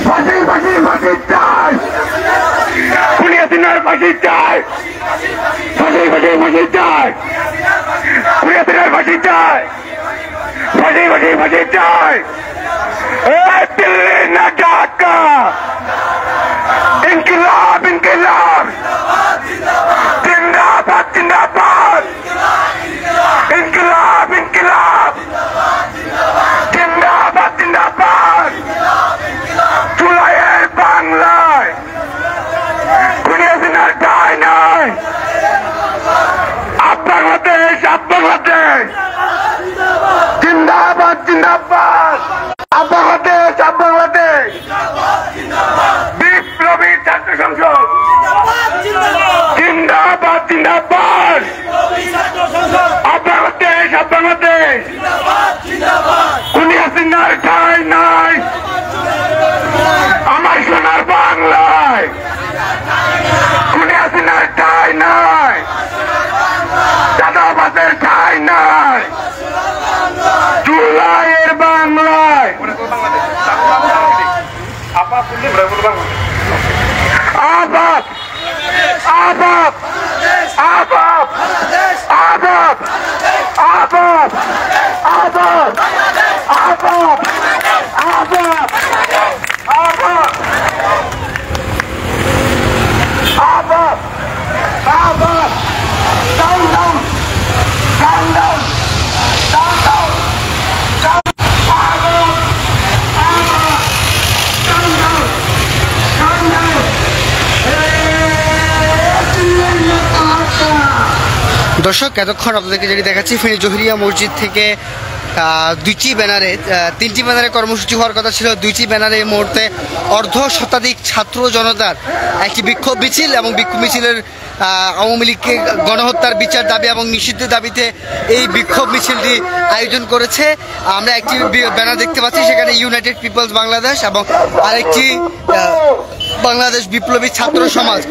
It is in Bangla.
ফাঁসি ফাঁসি ফাঁসি চাই, খুনি হাসিনার ফাঁসি চাই, ফাঁসি ফাঁসি ফাঁসি চাই, খুনি হাসিনার ফাঁসি চাই, ফাঁসি ফাঁসি ফাঁসি চাই। দিল্লি না ঢাকা, ইনকিলাব ইনকিলাব, জিন্দাবাদ জিন্দাবাদ, ইনকিলাব ইনকিলাব, জিন্দাবাদ জিন্দাবাদ। জুলাইয়ের বাংলায় খুনি হাসিনার ঠাঁই নাই। আপ বাংলাদেশ, আপ বাংলাদেশ, জিন্দাবাদ জিন্দাবাদ। আপ বাংলাদেশ, আপ বাংলাদেশ, বিপ্লবী ছাত্র সংসদ জিন্দাবাদ জিন্দাবাদ। আপ বাংলাদেশ, আপ বাংলাদেশ, খুনি হাসিনার ঠাঁই নাই আমার সোনার বাংলায়, খুনি হাসিনার ঠাঁই নাই, চাঁদাবাজের ঠাঁই নাই জুলাইয়ের বাংলায়। আবাব আবাব আবাব আবাব আবাব আবাব আবাব আবাব আবাব আবাব আবাব। Down down down down down down down আবাব আবাব down down down down। দর্শক, এতক্ষণ আপনাদেরকে যেটি দেখাচ্ছি ফেনী জহিরিয়া মসজিদ থেকে দুইটি ব্যানারে, তিনটি ব্যানারে কর্মসূচি হওয়ার কথা ছিল। দুইটি ব্যানারে এই মুহূর্তে অর্ধ শতাধিক ছাত্র জনতার একটি বিক্ষোভ মিছিল, এবং বিক্ষোভ মিছিলের আওয়ামী লীগকে গণহত্যার বিচার দাবি এবং নিষিদ্ধের দাবিতে এই বিক্ষোভ মিছিলটি আয়োজন করেছে। আমরা একটি ব্যানার দেখতে পাচ্ছি, সেখানে ইউনাইটেড পিপলস বাংলাদেশ এবং আরেকটি বাংলাদেশ বিপ্লবী ছাত্র সমাজ।